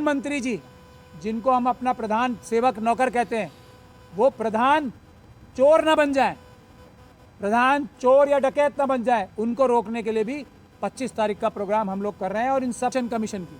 प्रधानमंत्री जी, जिनको हम अपना प्रधान सेवक नौकर कहते हैं, वो प्रधान चोर न बन जाए, प्रधान चोर या डकैत न बन जाए, उनको रोकने के लिए भी 25 तारीख का प्रोग्राम हम लोग कर रहे हैं। और इलेक्शन कमीशन की,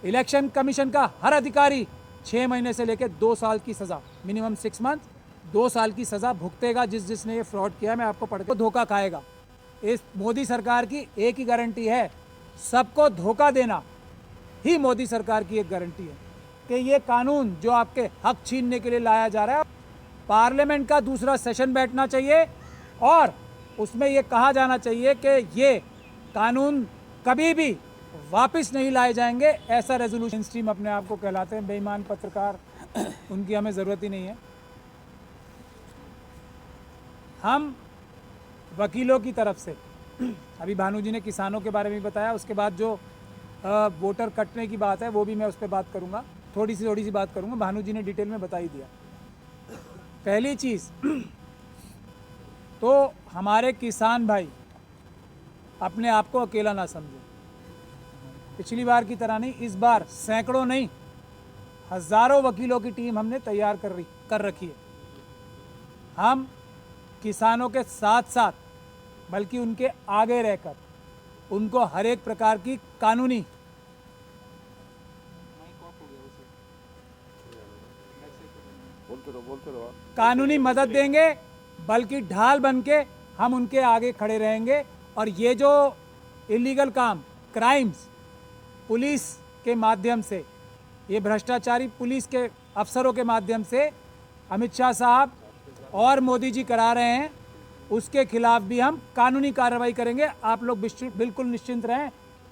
इलेक्शन कमीशन का हर अधिकारी 6 महीने से लेकर 2 साल की सज़ा, मिनिमम 6 मंथ, 2 साल की सज़ा भुगतेगा जिसने ये फ्रॉड किया। मैं आपको पढ़ के धोखा खाएगा। इस मोदी सरकार की एक ही गारंटी है, सबको धोखा देना ही मोदी सरकार की एक गारंटी है कि ये कानून जो आपके हक छीनने के लिए लाया जा रहा है, पार्लियामेंट का दूसरा सेशन बैठना चाहिए और उसमें ये कहा जाना चाहिए कि ये कानून कभी भी वापस नहीं लाए जाएंगे। ऐसा रेजोल्यूशन स्ट्रीम अपने आप को कहलाते हैं, बेईमान पत्रकार, उनकी हमें ज़रूरत ही नहीं है। हम वकीलों की तरफ से, अभी भानु जी ने किसानों के बारे में बताया, उसके बाद जो वोटर कटने की बात है वो भी मैं उस पर बात करूंगा, थोड़ी सी बात करूंगा। भानु जी ने डिटेल में बता ही दिया। पहली चीज़ तो हमारे किसान भाई अपने आप को अकेला ना समझें। पिछली बार की तरह नहीं, इस बार सैकड़ों नहीं, हज़ारों वकीलों की टीम हमने तैयार कर रखी है। हम किसानों के साथ साथ, बल्कि उनके आगे रहकर उनको हर एक प्रकार की कानूनी मदद देंगे, बल्कि ढाल बन के हम उनके आगे खड़े रहेंगे। और ये जो इलीगल काम, क्राइम्स पुलिस के माध्यम से, ये भ्रष्टाचारी पुलिस के अफसरों के माध्यम से अमित शाह साहब और मोदी जी करा रहे हैं, उसके खिलाफ भी हम कानूनी कार्रवाई करेंगे। आप लोग बिल्कुल निश्चिंत रहें।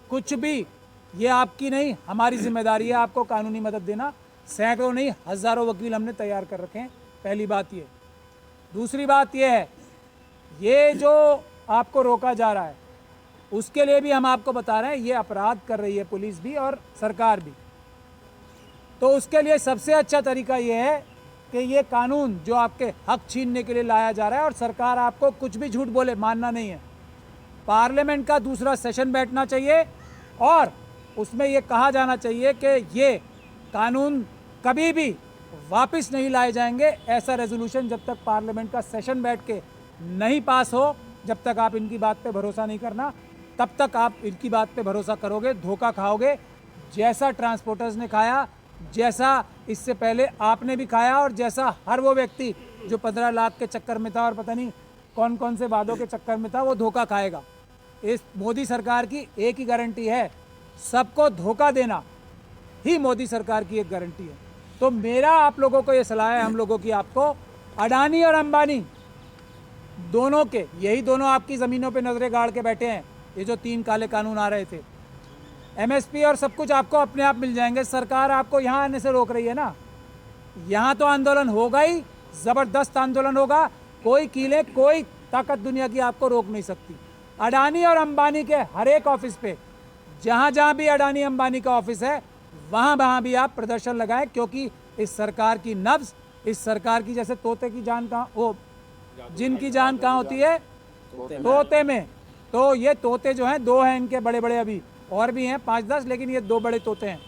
कुछ भी, ये आपकी नहीं, हमारी जिम्मेदारी है आपको कानूनी मदद देना। सैकड़ों नहीं, हज़ारों वकील हमने तैयार कर रखे हैं। पहली बात ये। दूसरी बात ये है, ये जो आपको रोका जा रहा है उसके लिए भी हम आपको बता रहे हैं, ये अपराध कर रही है पुलिस भी और सरकार भी। तो उसके लिए सबसे अच्छा तरीका ये है कि ये कानून जो आपके हक छीनने के लिए लाया जा रहा है, और सरकार आपको कुछ भी झूठ बोले मानना नहीं है। पार्लियामेंट का दूसरा सेशन बैठना चाहिए और उसमें ये कहा जाना चाहिए कि ये कानून कभी भी वापस नहीं लाए जाएंगे। ऐसा रेजोल्यूशन जब तक पार्लियामेंट का सेशन बैठ के नहीं पास हो, जब तक आप इनकी बात पे भरोसा नहीं करना, तब तक आप इनकी बात पे भरोसा करोगे, धोखा खाओगे। जैसा ट्रांसपोर्टर्स ने खाया, जैसा इससे पहले आपने भी खाया, और जैसा हर वो व्यक्ति जो 15 लाख के चक्कर में था और पता नहीं कौन कौन से वादों के चक्कर में था, वो धोखा खाएगा। इस मोदी सरकार की एक ही गारंटी है, सबको धोखा देना ही मोदी सरकार की एक गारंटी है। तो मेरा आप लोगों को ये सलाह है, हम लोगों की आपको, अडानी और अंबानी दोनों के, यही दोनों आपकी ज़मीनों पे नज़रें गाड़ के बैठे हैं। ये जो 3 काले कानून आ रहे थे, एमएसपी और सब कुछ आपको अपने आप मिल जाएंगे। सरकार आपको यहाँ आने से रोक रही है ना। यहाँ तो आंदोलन होगा ही, ज़बरदस्त आंदोलन होगा। कोई कीले, कोई ताकत दुनिया की आपको रोक नहीं सकती। अडानी और अंबानी के हर एक ऑफिस पे, जहाँ जहाँ भी अडानी अंबानी का ऑफिस है, वहाँ भी आप प्रदर्शन लगाएं, क्योंकि इस सरकार की नब्ज़, इस सरकार की, जैसे तोते की जान कहाँ, वो जिनकी जान कहाँ होती है, तोते में। तो ये तोते जो हैं, 2 हैं इनके बड़े बड़े, अभी और भी हैं 5-10, लेकिन ये 2 बड़े तोते हैं।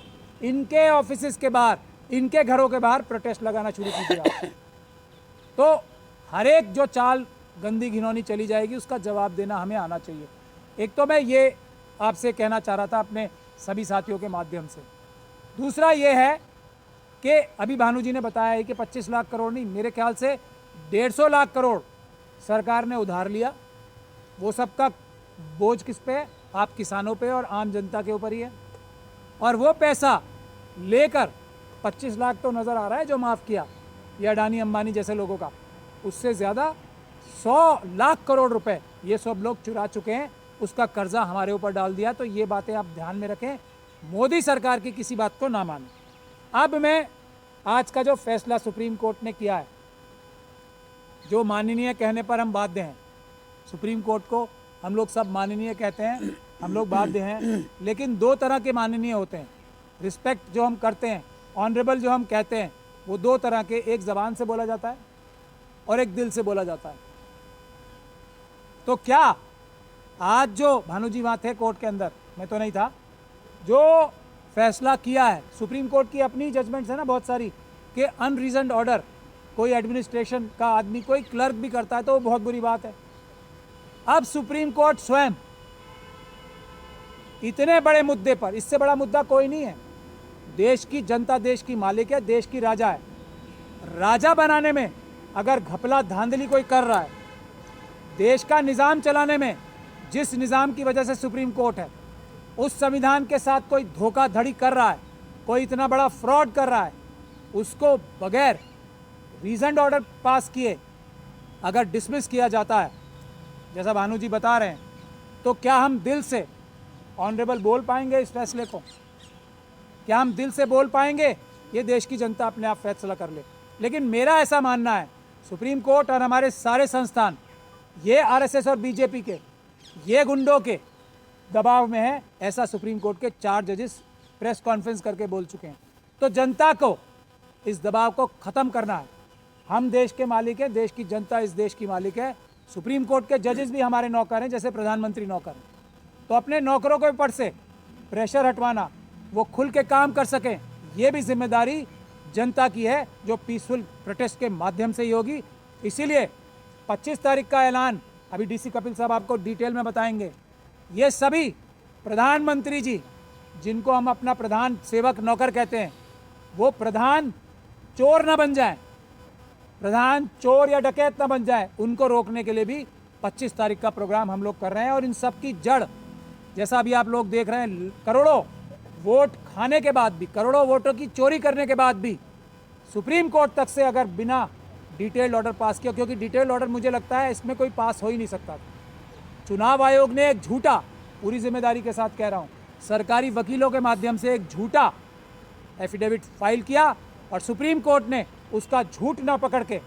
इनके ऑफिस के बाहर, इनके घरों के बाहर प्रोटेस्ट लगाना शुरू कीजिए आप। तो हर एक जो चाल गंदी घिनौनी चली जाएगी, उसका जवाब देना हमें आना चाहिए। एक तो मैं ये आपसे कहना चाह रहा था अपने सभी साथियों के माध्यम से। दूसरा ये है कि अभी भानु जी ने बताया है कि 25 लाख करोड़ नहीं, मेरे ख्याल से 150 लाख करोड़ सरकार ने उधार लिया। वो सबका बोझ किस पे है? आप किसानों पे और आम जनता के ऊपर ही है। और वो पैसा लेकर 25 लाख तो नज़र आ रहा है जो माफ़ किया, ये अडानी अंबानी जैसे लोगों का, उससे ज़्यादा 100 लाख करोड़ रुपए ये सब लोग चुरा चुके हैं। उसका कर्जा हमारे ऊपर डाल दिया। तो ये बातें आप ध्यान में रखें, मोदी सरकार की किसी बात को ना मानें। अब मैं आज का जो फैसला सुप्रीम कोर्ट ने किया है, जो माननीय कहने पर हम बाध्य हैं, सुप्रीम कोर्ट को हम लोग सब माननीय कहते हैं, हम लोग बाध्य हैं। लेकिन 2 तरह के माननीय होते हैं। रिस्पेक्ट जो हम करते हैं, ऑनरेबल जो हम कहते हैं, वो 2 तरह के, एक ज़बान से बोला जाता है और एक दिल से बोला जाता है। तो क्या आज जो भानु जी वहाँ थे कोर्ट के अंदर, मैं तो नहीं था, जो फैसला किया है, सुप्रीम कोर्ट की अपनी जजमेंट्स है ना बहुत सारी, कि अनरीजन्ड ऑर्डर कोई एडमिनिस्ट्रेशन का आदमी कोई क्लर्क भी करता है तो वो बहुत बुरी बात है। अब सुप्रीम कोर्ट स्वयं इतने बड़े मुद्दे पर, इससे बड़ा मुद्दा कोई नहीं है, देश की जनता देश की मालिक है, देश की राजा है, राजा बनाने में अगर घपला धांधली कोई कर रहा है, देश का निज़ाम चलाने में जिस निज़ाम की वजह से सुप्रीम कोर्ट है उस संविधान के साथ कोई धोखाधड़ी कर रहा है, कोई इतना बड़ा फ्रॉड कर रहा है, उसको बगैर रीजन्ड ऑर्डर पास किए अगर डिसमिस किया जाता है, जैसा भानु जी बता रहे हैं, तो क्या हम दिल से ऑनरेबल बोल पाएंगे इस फैसले को? क्या हम दिल से बोल पाएंगे? ये देश की जनता अपने आप फैसला कर ले। लेकिन मेरा ऐसा मानना है, सुप्रीम कोर्ट और हमारे सारे संस्थान ये आरएसएस और बीजेपी के, ये गुंडों के दबाव में है, ऐसा सुप्रीम कोर्ट के 4 जजेस प्रेस कॉन्फ्रेंस करके बोल चुके हैं। तो जनता को इस दबाव को ख़त्म करना है। हम देश के मालिक हैं, देश की जनता इस देश की मालिक है, सुप्रीम कोर्ट के जजेस भी हमारे नौकर हैं, जैसे प्रधानमंत्री नौकर हैं। तो अपने नौकरों के ऊपर से प्रेशर हटवाना, वो खुल के काम कर सकें, ये भी जिम्मेदारी जनता की है, जो पीसफुल प्रोटेस्ट के माध्यम से ही होगी। इसीलिए 25 तारीख का ऐलान अभी डीसी कपिल साहब आपको डिटेल में बताएंगे। ये सभी प्रधानमंत्री जी, जिनको हम अपना प्रधान सेवक नौकर कहते हैं, वो प्रधान चोर ना बन जाए, प्रधान चोर या डकैत ना बन जाए, उनको रोकने के लिए भी 25 तारीख का प्रोग्राम हम लोग कर रहे हैं। और इन सब की जड़, जैसा अभी आप लोग देख रहे हैं, करोड़ों वोट खाने के बाद भी, करोड़ों वोटों की चोरी करने के बाद भी सुप्रीम कोर्ट तक से अगर बिना डिटेल्ड ऑर्डर पास किया, क्योंकि डिटेल्ड ऑर्डर मुझे लगता है इसमें कोई पास हो ही नहीं सकता। चुनाव आयोग ने एक झूठा, पूरी जिम्मेदारी के साथ कह रहा हूँ, सरकारी वकीलों के माध्यम से एक झूठा एफिडेविट फाइल किया और सुप्रीम कोर्ट ने उसका झूठ ना पकड़ के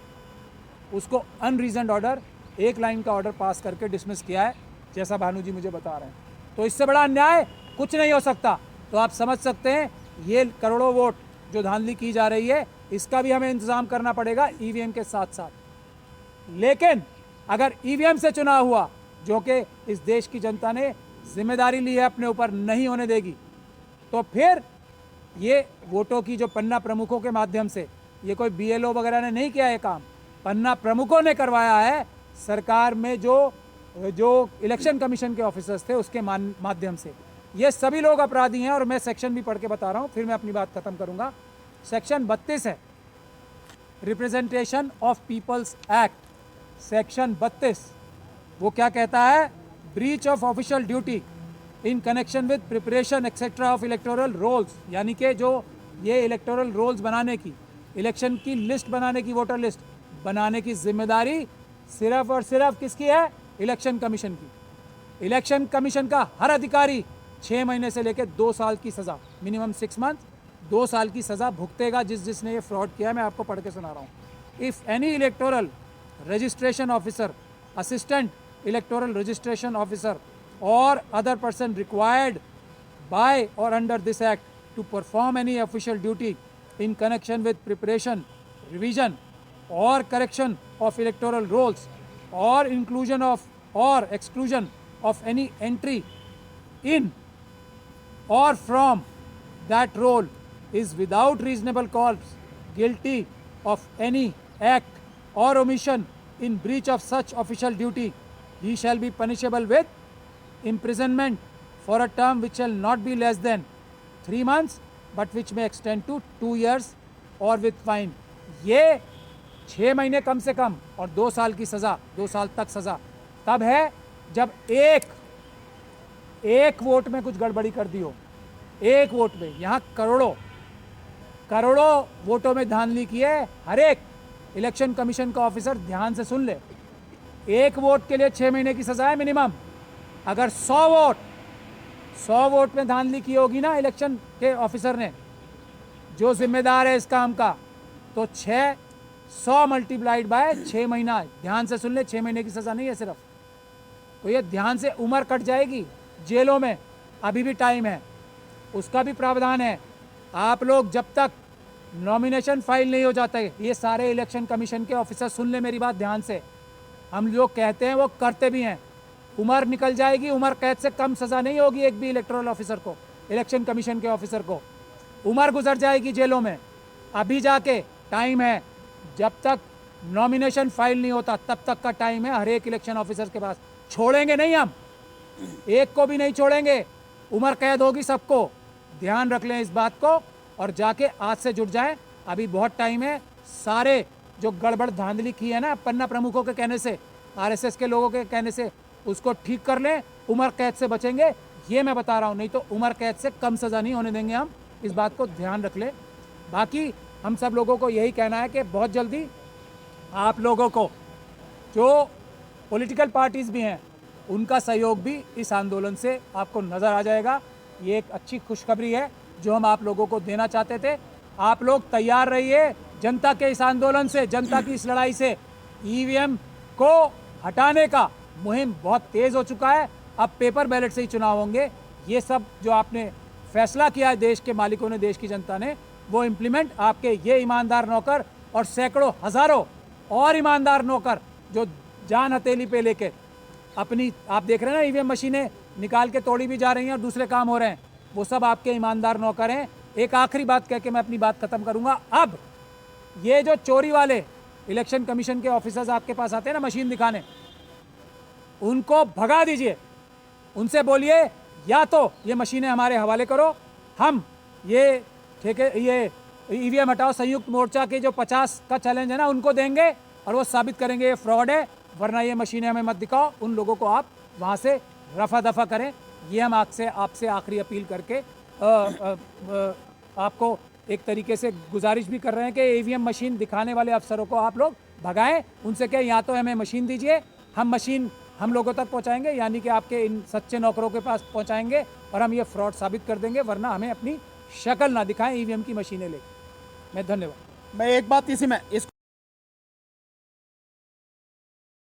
उसको अनरीजन्ड ऑर्डर, एक लाइन का ऑर्डर पास करके डिसमिस किया है, जैसा भानु जी मुझे बता रहे हैं। तो इससे बड़ा अन्याय कुछ नहीं हो सकता। तो आप समझ सकते हैं ये करोड़ों वोट जो धांधली की जा रही है, इसका भी हमें इंतजाम करना पड़ेगा ईवीएम के साथ साथ। लेकिन अगर ईवीएम से चुनाव हुआ, जो कि इस देश की जनता ने जिम्मेदारी ली है अपने ऊपर, नहीं होने देगी, तो फिर ये वोटों की जो पन्ना प्रमुखों के माध्यम से, ये कोई बीएलओ वगैरह ने नहीं किया है काम, पन्ना प्रमुखों ने करवाया है सरकार में, जो इलेक्शन कमीशन के ऑफिसर्स थे उसके माध्यम से। ये सभी लोग अपराधी हैं। और मैं सेक्शन भी पढ़ के बता रहा हूँ, फिर मैं अपनी बात खत्म करूँगा। सेक्शन 32 है, representation of people's act. Section 32 वो क्या कहता है? Breach of official duty in connection with preparation etcetera of electoral rolls, यानी कि जो ये इलेक्टोरल रोल्स बनाने की, इलेक्शन की लिस्ट बनाने की, वोटर लिस्ट बनाने की जिम्मेदारी सिर्फ और सिर्फ किसकी है? इलेक्शन कमीशन की। इलेक्शन कमीशन का हर अधिकारी 6 महीने से लेकर 2 साल की सज़ा, मिनिमम 6 मंथ, 2 साल की सज़ा भुगतेगा जिसने ये फ्रॉड किया। मैं आपको पढ़ के सुना रहा हूँ। If any electoral registration officer, assistant electoral registration officer or other person required by or under this act to perform any official duty in connection with preparation, revision or correction of electoral rolls or inclusion of or exclusion of any entry in or from that roll is without reasonable cause guilty of any act or omission in breach of such official duty, he shall be punishable with imprisonment for a term which shall not be less than 3 months but which may extend to 2 years और with fine. ये 6 महीने कम से कम और 2 साल की सज़ा, 2 साल तक सज़ा तब है जब एक वोट में कुछ गड़बड़ी कर दी हो। एक वोट में, यहाँ करोड़ों वोटों में धांधली की है। हर एक इलेक्शन कमीशन का ऑफिसर ध्यान से सुन ले, एक वोट के लिए 6 महीने की सज़ा है मिनिमम। अगर 100 वोट में धांधली की होगी ना इलेक्शन के ऑफिसर ने, जो जिम्मेदार है इस काम का, तो 100 मल्टीप्लाइड बाय 6 महीना, ध्यान से सुन ले, 6 महीने की सज़ा नहीं है सिर्फ। तो ये ध्यान से उम्र कट जाएगी जेलों में, अभी भी टाइम है, उसका भी प्रावधान है। आप लोग जब तक नॉमिनेशन फाइल नहीं हो जाता है, ये सारे इलेक्शन कमीशन के ऑफिसर सुन ले मेरी बात ध्यान से, हम जो कहते हैं वो करते भी हैं। उम्र निकल जाएगी, उम्र कैद से कम सज़ा नहीं होगी एक भी इलेक्टोरल ऑफिसर को। इलेक्शन कमीशन के ऑफिसर को। उम्र गुजर जाएगी जेलों में। अभी जाके टाइम है, जब तक नॉमिनेशन फाइल नहीं होता तब तक का टाइम है हर एक इलेक्शन ऑफिसर के पास। छोड़ेंगे नहीं हम, एक को भी नहीं छोड़ेंगे। उम्र कैद होगी सबको, ध्यान रख लें इस बात को और जाके आज से जुट जाएं। अभी बहुत टाइम है। सारे जो गड़बड़ धांधली की है ना पन्ना प्रमुखों के कहने से, आरएसएस के लोगों के कहने से, उसको ठीक कर लें। उम्र कैद से बचेंगे, ये मैं बता रहा हूँ, नहीं तो उम्र कैद से कम सज़ा नहीं होने देंगे हम। इस बात को ध्यान रख लें। बाकी हम सब लोगों को यही कहना है कि बहुत जल्दी आप लोगों को, जो पॉलिटिकल पार्टीज़ भी हैं, उनका सहयोग भी इस आंदोलन से आपको नज़र आ जाएगा। ये एक अच्छी खुशखबरी है जो हम आप लोगों को देना चाहते थे। आप लोग तैयार रहिए जनता के इस आंदोलन से, जनता की इस लड़ाई से। ईवीएम को हटाने का मुहिम बहुत तेज़ हो चुका है। अब पेपर बैलेट से ही चुनाव होंगे। ये सब जो आपने फैसला किया है देश के मालिकों ने, देश की जनता ने, वो इम्प्लीमेंट आपके ये ईमानदार नौकर और सैकड़ों हज़ारों और ईमानदार नौकर जो जान हथेली पे लेके अपनी, आप देख रहे हैं ना, ईवीएम मशीनें निकाल के तोड़ी भी जा रही हैं और दूसरे काम हो रहे हैं, वो सब आपके ईमानदार नौकर हैं। एक आखिरी बात कह के मैं अपनी बात खत्म करूंगा। अब ये जो चोरी वाले इलेक्शन कमीशन के ऑफिसर्स आपके पास आते हैं ना मशीन दिखाने, उनको भगा दीजिए। उनसे बोलिए या तो ये मशीनें हमारे हवाले करो, हम ये ईवीएम हटाओ संयुक्त मोर्चा के जो 50 का चैलेंज है ना उनको देंगे और वो साबित करेंगे ये फ्रॉड है, वरना ये मशीनें हमें मत दिखाओ। उन लोगों को आप वहाँ से रफा दफा करें। ये हम आपसे आखिरी अपील करके आपको एक तरीके से गुजारिश भी कर रहे हैं कि ईवीएम मशीन दिखाने वाले अफसरों को आप लोग भगाएं। उनसे कहें या तो हमें मशीन दीजिए, हम मशीन हम लोगों तक पहुंचाएंगे, यानी कि आपके इन सच्चे नौकरों के पास पहुंचाएंगे और हम ये फ्रॉड साबित कर देंगे, वरना हमें अपनी शक्ल ना दिखाएं ईवीएम की मशीनें लेकर। मैं धन्यवाद। मैं एक बात इसी में इसको